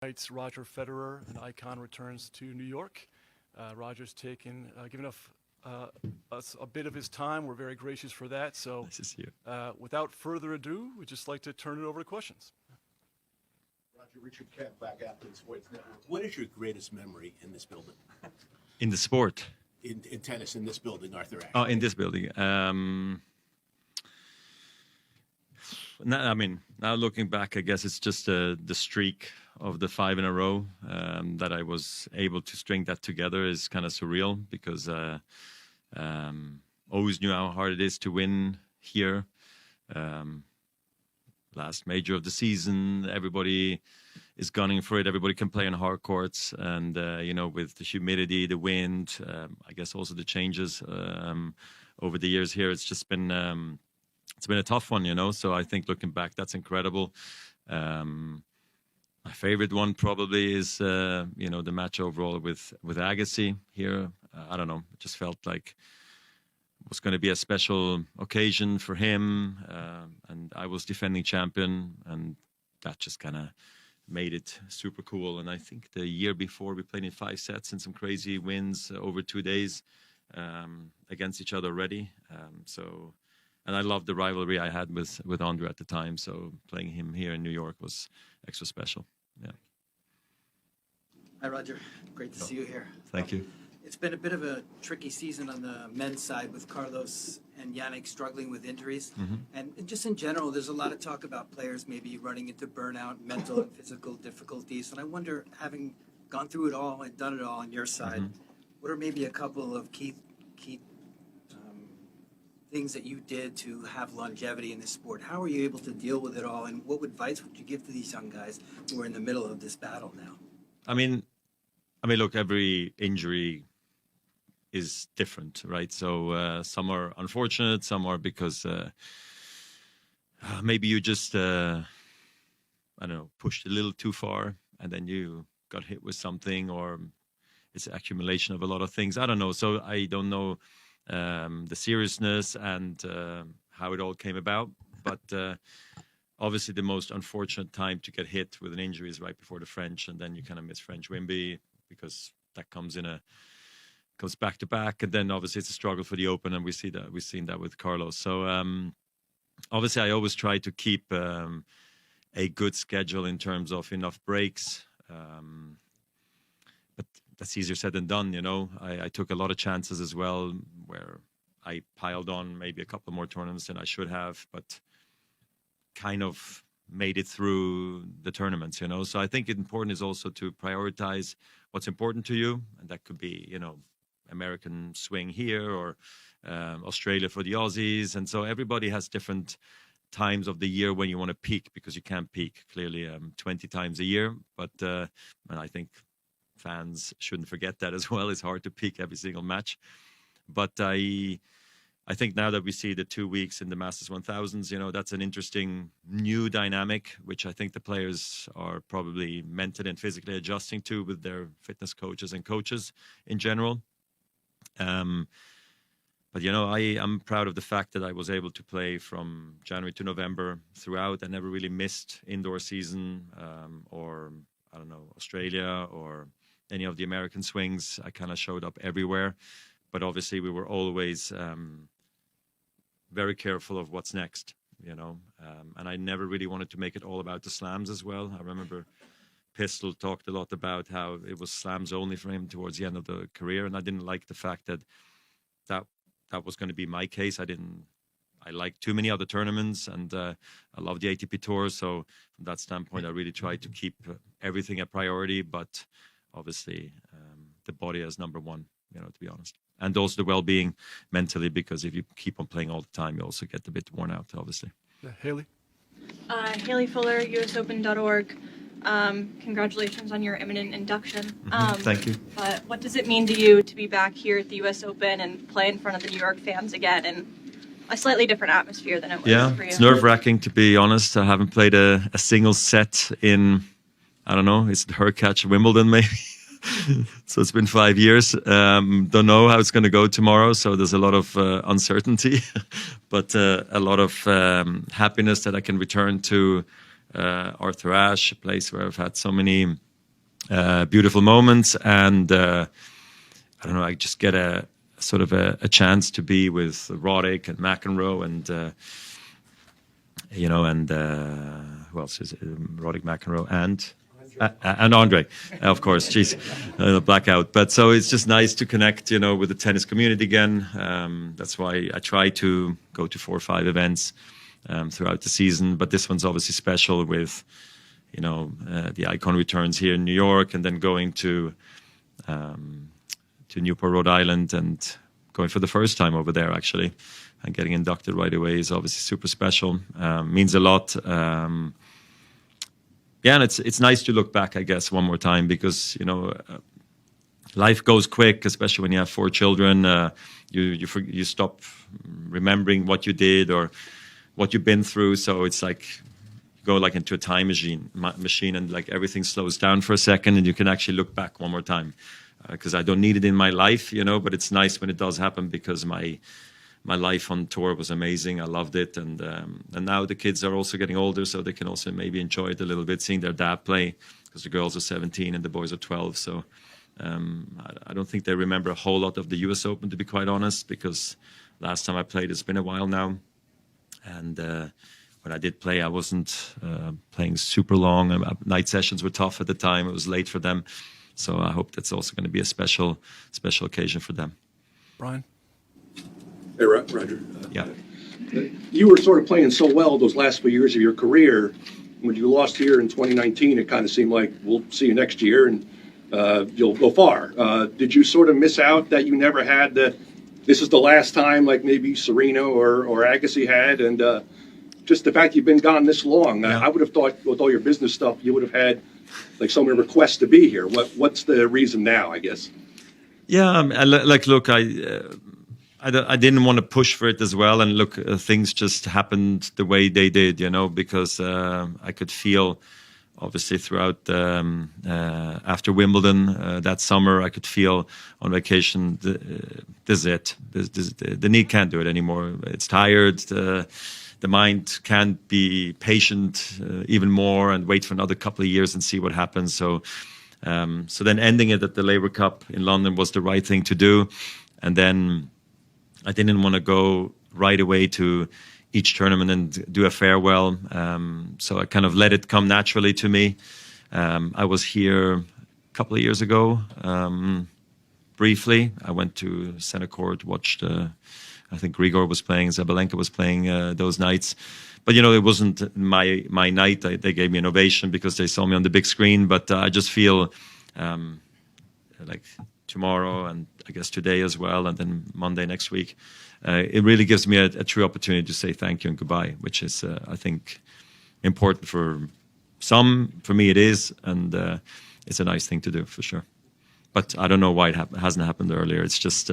Tonight's Roger Federer, an icon, returns to New York. Roger's given us a bit of his time. We're very gracious for that. So, Nice to see you. without further ado, we'd just like to turn it over to questions. Roger, Richard Kemp back after the Sports Network. What is your greatest memory in this building? In the sport? In tennis, in this building, Arthur Ashe. Oh, in this building. Now looking back, I guess it's just the streak of the 5 in a row that I was able to string that together is kind of surreal because always knew how hard it is to win here. Last major of the season, everybody is gunning for it. Everybody can play on hard courts, and with the humidity, the wind, I guess also the changes over the years here, it's just been a tough one, So I think looking back, that's incredible. My favorite one probably is the match overall with Agassi here. I don't know, it just felt like it was going to be a special occasion for him, and I was defending champion, and that just kind of made it super cool. And I think the year before we played in 5 sets and some crazy wins over 2 days against each other already. And I loved the rivalry I had with Andre at the time. So playing him here in New York was extra special. Yeah. Hi, Roger. Great to see you here. Thank you. It's been a bit of a tricky season on the men's side with Carlos and Yannick struggling with injuries. Mm-hmm. And just in general, there's a lot of talk about players maybe running into burnout, mental and physical difficulties. And I wonder, having gone through it all and done it all on your side, what are maybe a couple of key things that you did to have longevity in this sport? How are you able to deal with it all? And what advice would you give to these young guys who are in the middle of this battle now? I mean, look, every injury is different, right? So some are unfortunate, some are because maybe you just, pushed a little too far and then you got hit with something, or it's an accumulation of a lot of things. I don't know. So I don't know the seriousness and how it all came about. But obviously the most unfortunate time to get hit with an injury is right before the French, and then you kind of miss French Wimby because that goes back to back, and then obviously it's a struggle for the Open, and we've seen that with Carlos. So obviously I always try to keep a good schedule in terms of enough breaks, but that's easier said than done. I took a lot of chances as well where I piled on maybe a couple more tournaments than I should have, but kind of made it through the tournaments, So I think it's important is also to prioritize what's important to you, and that could be, American swing here or Australia for the Aussies. And so everybody has different times of the year when you want to peak, because you can't peak clearly 20 times a year. But and I think fans shouldn't forget that as well. It's hard to peak every single match. But I think now that we see the 2 weeks in the Masters 1000s, that's an interesting new dynamic, which I think the players are probably mentally and physically adjusting to with their fitness coaches and coaches in general. But, I'm proud of the fact that I was able to play from January to November throughout. I never really missed indoor season or, Australia or any of the American swings. I kind of showed up everywhere. But obviously we were always very careful of what's next, and I never really wanted to make it all about the slams as well. I remember Pistol talked a lot about how it was slams only for him towards the end of the career, and I didn't like the fact that was going to be my case. I like too many other tournaments, and I love the ATP Tour. So from that standpoint, I really tried to keep everything a priority, but obviously the body as number one, to be honest. And also the well-being mentally, because if you keep on playing all the time, you also get a bit worn out, obviously. Haley? Haley Fuller, usopen.org. Congratulations on your imminent induction. Thank you. But what does it mean to you to be back here at the U.S. Open and play in front of the New York fans again in a slightly different atmosphere than it was for you? It's nerve-wracking, to be honest. I haven't played a single set in, I don't know, is it Hurkacz Wimbledon maybe? So it's been 5 years. Don't know how it's going to go tomorrow. So there's a lot of uncertainty, but a lot of happiness that I can return to Arthur Ashe, a place where I've had so many beautiful moments, and I don't know, I just get a sort of a chance to be with Roddick and McEnroe and who else is it? Roddick, McEnroe, and Andre, of course. Jeez, blackout. But so it's just nice to connect, with the tennis community again. That's why I try to go to 4 or 5 events throughout the season. But this one's obviously special with, the Icon returns here in New York, and then going to Newport, Rhode Island, and going for the first time over there actually, and getting inducted right away is obviously super special. Means a lot. And it's nice to look back, I guess, one more time, because life goes quick, especially when you have 4 children. You stop remembering what you did or what you've been through. So it's like you go into a time machine, and like everything slows down for a second, and you can actually look back one more time. Because I don't need it in my life, but it's nice when it does happen, because my life on tour was amazing. I loved it, and now the kids are also getting older, so they can also maybe enjoy it a little bit, seeing their dad play, because the girls are 17 and the boys are 12. So I don't think they remember a whole lot of the U.S. Open, to be quite honest, because last time I played, it's been a while now, and when I did play, I wasn't playing super long. Night sessions were tough at the time. It was late for them. So I hope that's also going to be a special occasion for them. Brian? Hey, Roger. Yeah. You were sort of playing so well those last few years of your career. When you lost here in 2019, it kind of seemed like we'll see you next year and you'll go far. Did you sort of miss out that you never had this is the last time, like maybe Serena or Agassi had? And just the fact you've been gone this long, I would have thought with all your business stuff, you would have had like so many requests to be here. What's the reason now, I guess? Yeah, look, I didn't want to push for it as well, and look, things just happened the way they did, because I could feel, obviously, throughout after Wimbledon that summer, I could feel on vacation, this is it. The knee can't do it anymore. It's tired. The mind can't be patient even more and wait for another couple of years and see what happens. So then ending it at the Labour Cup in London was the right thing to do. And then I didn't want to go right away to each tournament and do a farewell. So I kind of let it come naturally to me. I was here a couple of years ago, briefly. I went to Center Court, watched I think Grigor was playing, Zabalenka was playing those nights. But, it wasn't my night. They gave me an ovation because they saw me on the big screen. But I just feel like tomorrow, and I guess today as well, and then Monday next week, it really gives me a true opportunity to say thank you and goodbye, which is, I think, important for some. For me, it is. And it's a nice thing to do, for sure. But I don't know why it hasn't happened earlier. It's just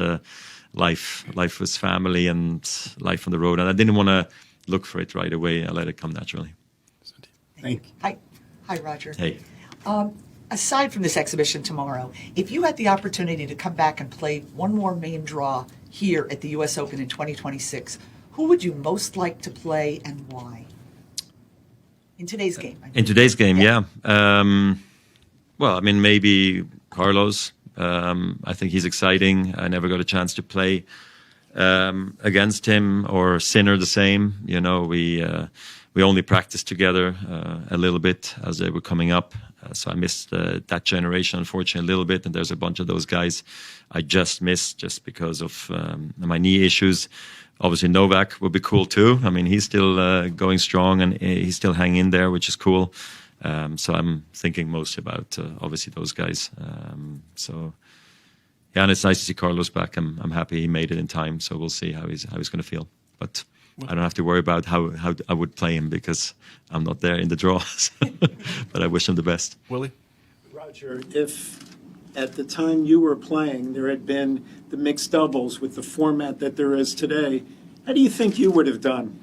life with family and life on the road. And I didn't want to look for it right away. I let it come naturally. Thank you. Hi, Roger. Hey. Aside from this exhibition tomorrow, if you had the opportunity to come back and play one more main draw here at the U.S. Open in 2026, who would you most like to play and why? In today's game. In today's game, yeah. Well, maybe Carlos. I think he's exciting. I never got a chance to play against him, or Sinner the same. We only practiced together a little bit as they were coming up. So I missed that generation, unfortunately, a little bit. And there's a bunch of those guys I just missed just because of my knee issues. Obviously, Novak would be cool too. He's still going strong, and he's still hanging in there, which is cool. So I'm thinking mostly about obviously those guys. Yeah, and it's nice to see Carlos back. I'm happy he made it in time. So we'll see how he's going to feel. But I don't have to worry about how I would play him, because I'm not there in the draws. But I wish him the best. Willie? Roger, if at the time you were playing there had been the mixed doubles with the format that there is today, how do you think you would have done?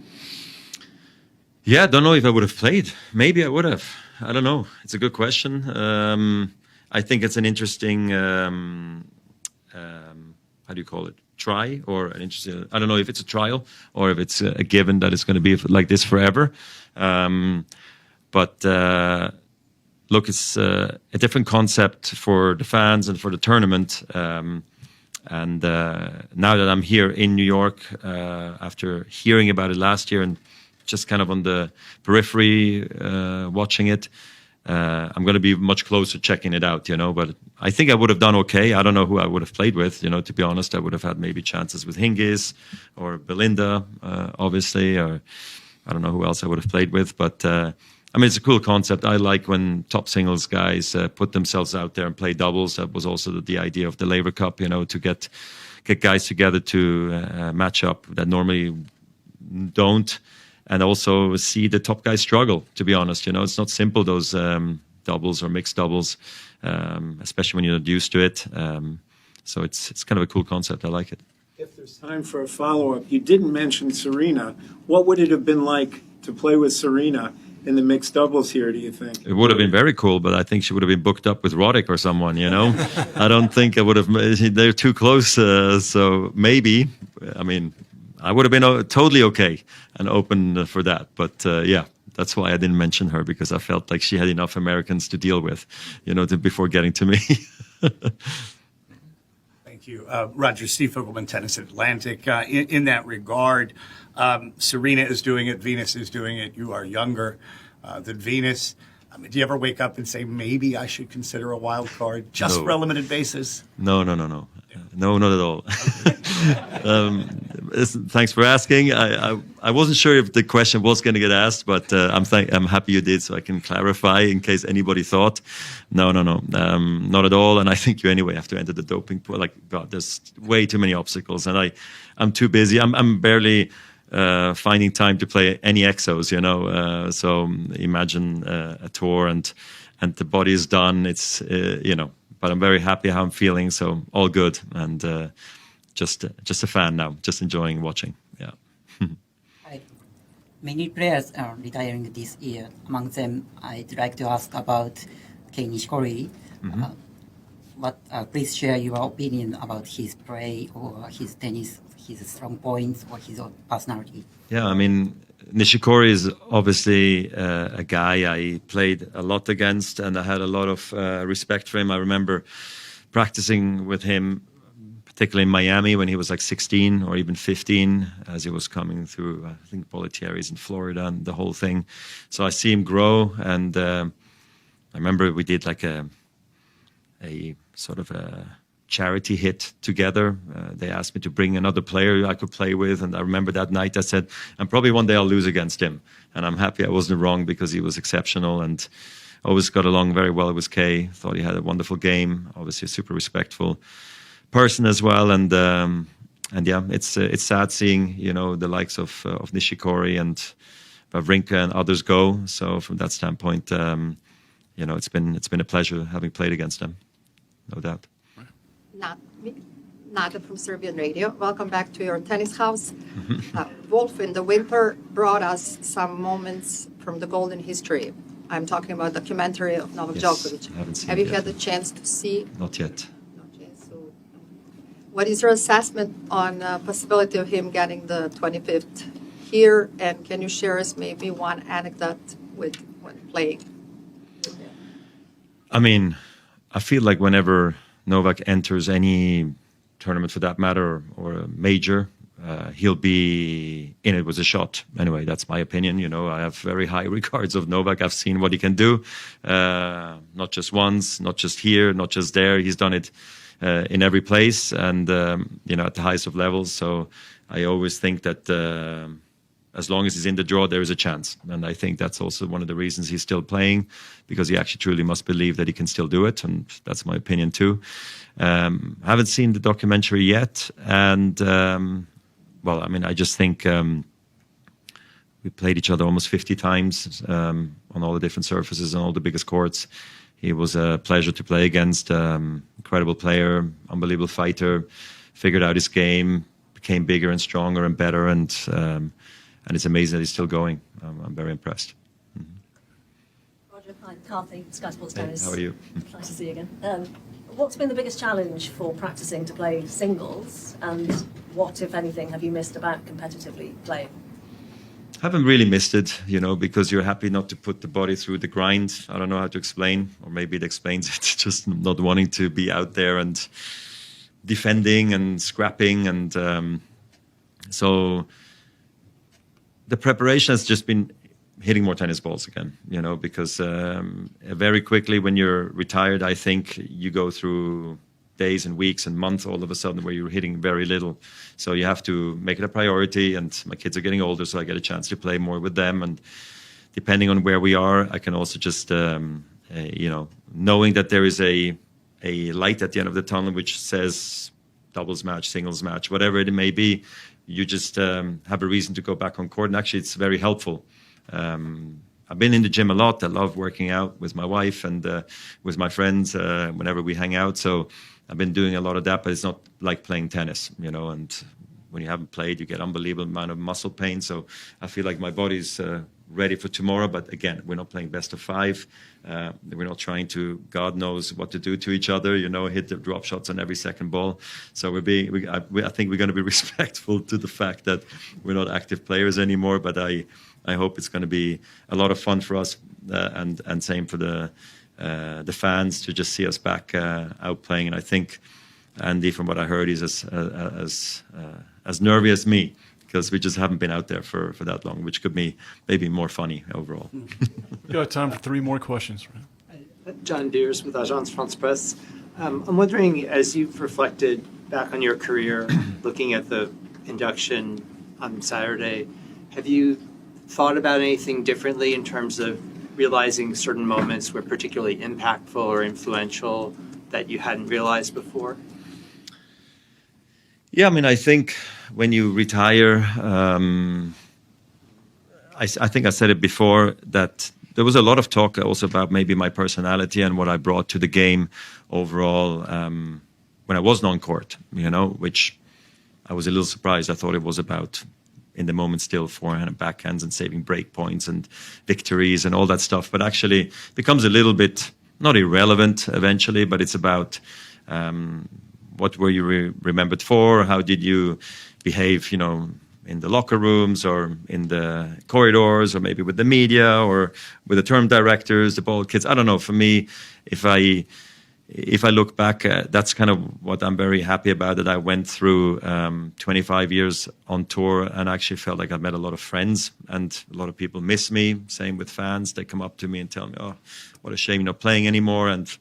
Yeah, I don't know if I would have played. Maybe I would have. I don't know. It's a good question. I think it's an interesting, how do you call it? Try, or an interesting, I don't know if it's a trial or if it's a given that it's going to be like this forever. But look, it's a different concept for the fans and for the tournament. And now that I'm here in New York, after hearing about it last year and just kind of on the periphery watching it, I'm going to be much closer checking it out, But I think I would have done okay. I don't know who I would have played with, to be honest. I would have had maybe chances with Hingis or Belinda, obviously, or I don't know who else I would have played with. But, it's a cool concept. I like when top singles guys put themselves out there and play doubles. That was also the idea of the Laver Cup, to get guys together to match up that normally don't. And also see the top guys struggle, to be honest. It's not simple, those doubles or mixed doubles, especially when you're not used to it. So it's kind of a cool concept. I like it. If there's time for a follow-up, you didn't mention Serena. What would it have been like to play with Serena in the mixed doubles here, do you think? It would have been very cool, but I think she would have been booked up with Roddick or someone, I don't think I would have. They're too close, so maybe. I would have been totally okay and open for that. But yeah, that's why I didn't mention her, because I felt like she had enough Americans to deal with, before getting to me. Thank you. Roger, Steve Fogelman, Tennis Atlantic. In that regard, Serena is doing it, Venus is doing it. You are younger than Venus. Do you ever wake up and say, maybe I should consider a wild card just for a limited basis? No. No, not at all. Thanks for asking. I wasn't sure if the question was going to get asked, but I'm happy you did, so I can clarify in case anybody thought. No, not at all. And I think you anyway have to enter the doping pool. Like, God, there's way too many obstacles, and I'm too busy. I'm barely finding time to play any exos, So imagine a tour and the body is done. It's But I'm very happy how I'm feeling, so all good, and just a fan now, just enjoying watching. Yeah. Hi. Many players are retiring this year. Among them, I'd like to ask about Kei Nishikori. Please share your opinion about his play or his tennis, his strong points or his personality. Yeah, Nishikori is obviously a guy I played a lot against, and I had a lot of respect for him. I remember practicing with him, particularly in Miami when he was like 16 or even 15, as he was coming through, I think, Bollettieri's in Florida and the whole thing. So I see him grow, and I remember we did like a sort of a charity hit together. They asked me to bring another player I could play with, and I remember that night I said, and probably one day I'll lose against him. And I'm happy I wasn't wrong, because he was exceptional and always got along very well with Kei. Thought he had a wonderful game, obviously a super respectful person as well. And yeah, it's sad seeing, the likes of Nishikori and Wawrinka and others go. So from that standpoint, it's been a pleasure having played against them, no doubt. Nada from Serbian Radio. Welcome back to your tennis house. Wolf in the Winter brought us some moments from the golden history. I'm talking about the documentary of Novak Djokovic. I haven't seen Have it you yet. had the chance to see? Not yet. So, what is your assessment on the possibility of him getting the 25th here? And can you share us maybe one anecdote when playing? I feel like whenever Novak enters any tournament, for that matter, or a major, he'll be in it with a shot. Anyway, that's my opinion. I have very high regards of Novak. I've seen what he can do, not just once, not just here, not just there. He's done it in every place, and at the highest of levels. So I always think that as long as he's in the draw, there is a chance. And I think that's also one of the reasons he's still playing, because he actually truly must believe that he can still do it. And that's my opinion too. Haven't seen the documentary yet. And, I just think we played each other almost 50 times on all the different surfaces and all the biggest courts. He was a pleasure to play against. Incredible player, unbelievable fighter, figured out his game, became bigger and stronger and better. And it's amazing that he's still going. I'm very impressed. Roger, hi, Carthy, Sky Sports Hey, Tennis. how are you? Nice to see you again. What's been the biggest challenge for practicing to play singles, and what, if anything, have you missed about competitively playing? Haven't really missed it, you know, because you're happy not to put the body through the grind. I don't know how to explain, or maybe it explains it, just not wanting to be out there and defending and scrapping. And so the preparation has just been hitting more tennis balls again, you know, because very quickly when you're retired, I think you go through days and weeks and months all of a sudden where you're hitting very little. So you have to make it a priority, and my kids are getting older, so I get a chance to play more with them. And depending on where we are, I can also just, you know, knowing that there is a light at the end of the tunnel which says doubles match, singles match, whatever it may be, you just have a reason to go back on court. And actually, it's very helpful. I've been in the gym a lot. I love working out with my wife and with my friends whenever we hang out. So I've been doing a lot of that, but it's not like playing tennis, you know. And when you haven't played, you get unbelievable amount of muscle pain. So I feel like my body's ready for tomorrow. But again, we're not playing best of 5. We're not trying to, God knows what to do to each other, you know, hit the drop shots on every second ball. So I think we're going to be respectful to the fact that we're not active players anymore. But I hope it's going to be a lot of fun for us, and same for the fans to just see us back out playing. And I think Andy, from what I heard, is as nervy as me, because we just haven't been out there for that long, which could be maybe more funny overall. We got time for 3 more questions. John Deers with Agence France Presse. I'm wondering, as you've reflected back on your career, looking at the induction on Saturday, have you thought about anything differently in terms of realizing certain moments were particularly impactful or influential that you hadn't realized before? Yeah, I mean, I think when you retire, I think I said it before, that there was a lot of talk also about maybe my personality and what I brought to the game overall when I wasn't on court, you know, which I was a little surprised. I thought it was about, in the moment, still forehand and backhands and saving break points and victories and all that stuff. But actually becomes a little bit, not irrelevant eventually, but it's about what were you remembered for? How did you behave, you know, in the locker rooms or in the corridors or maybe with the media or with the term directors, the ball kids? I don't know. For me, if I look back, that's kind of what I'm very happy about, that I went through 25 years on tour and actually felt like I met a lot of friends, and a lot of people miss me. Same with fans. They come up to me and tell me, oh, what a shame you're not playing anymore. And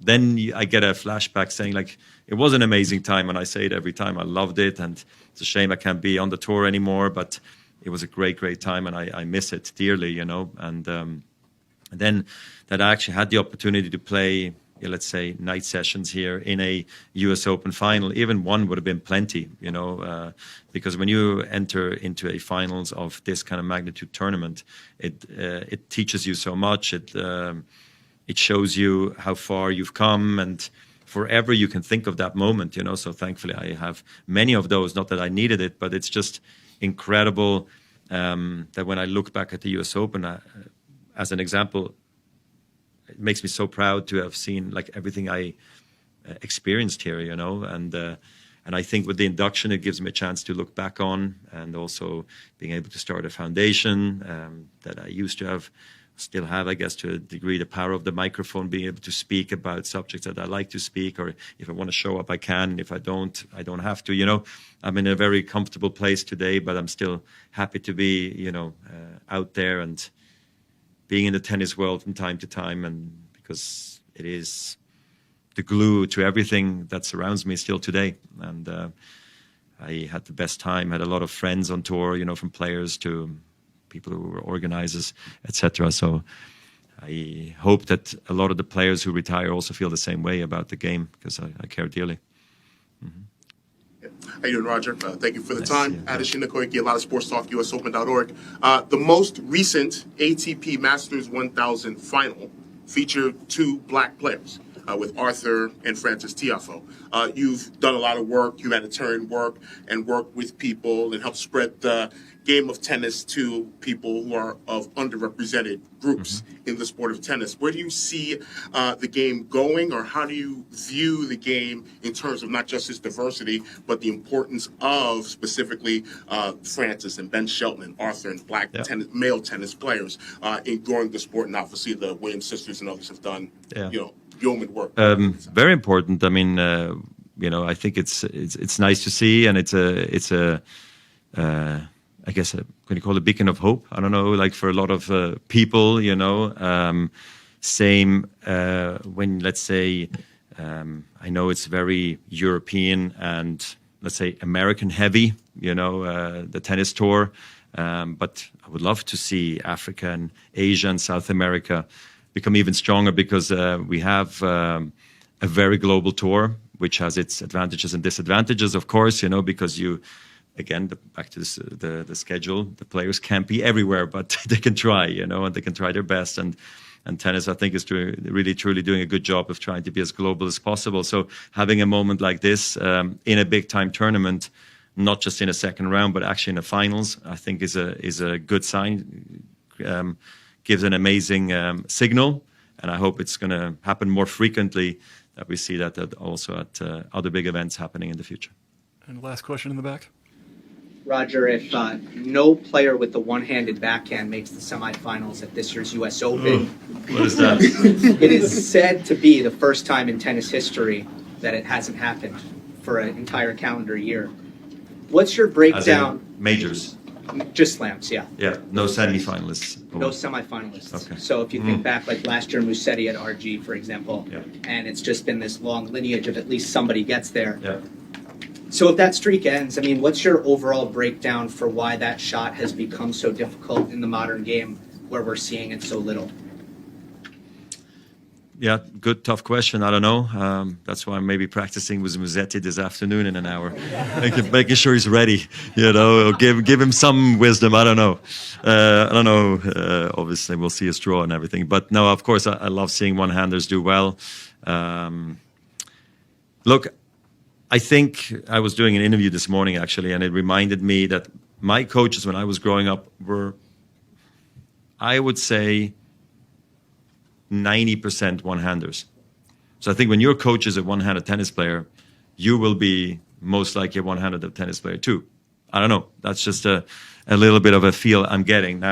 then I get a flashback saying, like, it was an amazing time. And I say it every time. I loved it. And it's a shame I can't be on the tour anymore. But it was a great, great time. And I miss it dearly, you know. And then that I actually had the opportunity to play, let's say, night sessions here in a US Open final. Even one would have been plenty, you know, because when you enter into a finals of this kind of magnitude tournament, it teaches you so much. It shows you how far you've come, and forever you can think of that moment, you know. So thankfully I have many of those, not that I needed it, but it's just incredible that when I look back at the US Open, as an example, it makes me so proud to have seen like everything I experienced here, you know. And I think with the induction, it gives me a chance to look back on, and also being able to start a foundation that I used to have, still have, I guess, to a degree, the power of the microphone, being able to speak about subjects that I like to speak, or if I want to show up, I can. If I don't have to, you know. I'm in a very comfortable place today, but I'm still happy to be, you know, out there and being in the tennis world from time to time, and because it is the glue to everything that surrounds me still today. And I had the best time, had a lot of friends on tour, you know, from players to people who were organizers, etc. So I hope that a lot of the players who retire also feel the same way about the game, because I care dearly. How you doing, Roger? Thank you for the time. Adesina Koike, a lot of sports talk, usopen.org. The most recent ATP Masters 1000 final featured 2 black players. with Arthur and Francis Tiafoe. You've done a lot of work, humanitarian work, and work with people and help spread the game of tennis to people who are of underrepresented groups in the sport of tennis. Where do you see the game going, or how do you view the game in terms of not just its diversity, but the importance of specifically Francis and Ben Shelton and Arthur and black male tennis players in growing the sport, and obviously the Williams sisters and others have done, yeoman work. Very important. I mean, I think it's nice to see, and it's a I guess, can you call it a beacon of hope? I don't know, like for a lot of people, same when, let's say, I know it's very European and, let's say, American heavy, the tennis tour. But I would love to see Africa and Asia and South America become even stronger, because we have a very global tour, which has its advantages and disadvantages, of course, because again, back to the schedule, the players can't be everywhere, but they can try, and they can try their best. And tennis, I think, is really, truly doing a good job of trying to be as global as possible. So having a moment like this in a big-time tournament, not just in a second round, but actually in the finals, I think is a good sign, gives an amazing signal. And I hope it's going to happen more frequently, that we see that also at other big events happening in the future. And last question in the back. Roger, if no player with the one-handed backhand makes the semifinals at this year's U.S. Open, what is that? It is said to be the first time in tennis history that it hasn't happened for an entire calendar year. What's your breakdown? Majors. Just slams, yeah. Yeah, no semifinalists. No semifinalists. Okay. So if you think back, like last year, Musetti at RG, for example, and it's just been this long lineage of at least somebody gets there. Yeah. So if that streak ends, I mean, what's your overall breakdown for why that shot has become so difficult in the modern game, where we're seeing it so little? Yeah, good, tough question. I don't know. That's why I'm maybe practicing with Musetti this afternoon in an hour, making sure he's ready. Or give him some wisdom. I don't know. Obviously, we'll see his draw and everything. But no, of course, I love seeing one-handers do well. Look, I think I was doing an interview this morning, actually, and it reminded me that my coaches when I was growing up were, I would say, 90% one-handers. So I think when your coach is a one-handed tennis player, you will be most likely a one-handed tennis player too. I don't know. That's just a little bit of a feel I'm getting.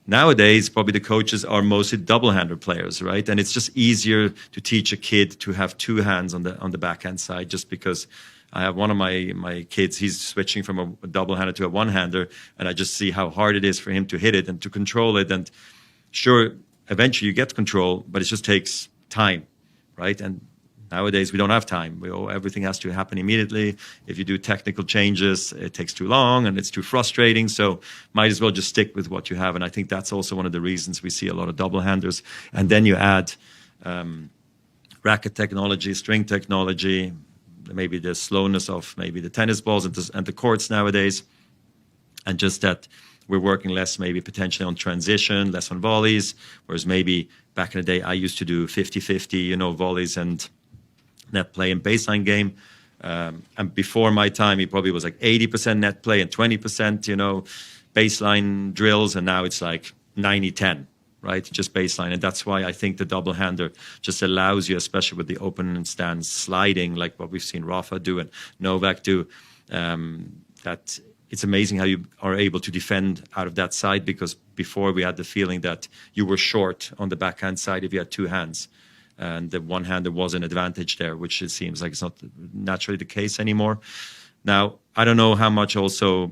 Nowadays, probably the coaches are mostly double-handed players, right? And it's just easier to teach a kid to have two hands on the backhand side, just because I have one of my kids, he's switching from a double-handed to a one-hander, and I just see how hard it is for him to hit it and to control it. And sure, eventually you get control, but it just takes time, right? And nowadays we don't have time. Everything has to happen immediately. If you do technical changes, it takes too long and it's too frustrating. So might as well just stick with what you have. And I think that's also one of the reasons we see a lot of double-handers. And then you add racket technology, string technology, maybe the slowness of maybe the tennis balls and the courts nowadays, and just that we're working less maybe potentially on transition, less on volleys, whereas maybe back in the day I used to do 50-50, volleys and net play and baseline game. And before my time, it probably was like 80% net play and 20%, baseline drills. And now it's like 90-10, right? Just baseline. And that's why I think the double-hander just allows you, especially with the open stance sliding, like what we've seen Rafa do and Novak do, that it's amazing how you are able to defend out of that side, because before we had the feeling that you were short on the backhand side if you had two hands. And the one-hander was an advantage there, which it seems like it's not naturally the case anymore. Now, I don't know how much also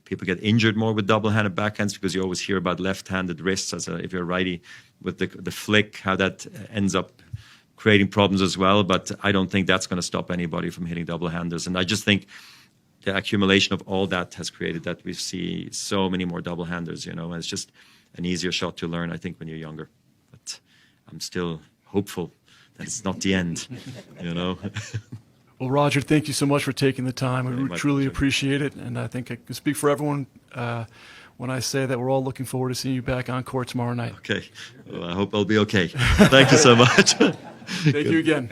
people get injured more with double-handed backhands, because you always hear about left-handed wrists if you're righty with the flick, how that ends up creating problems as well. But I don't think that's going to stop anybody from hitting double-handers. And I just think the accumulation of all that has created that we see so many more double-handers, and it's just an easier shot to learn, I think, when you're younger. But I'm still hopeful that it's not the end, Well, Roger, thank you so much for taking the time. Very We much, truly Roger. appreciate it, and I think I can speak for everyone when I say that we're all looking forward to seeing you back on court tomorrow night. Okay. Well, I hope I'll be okay. Thank you so much. Thank you again.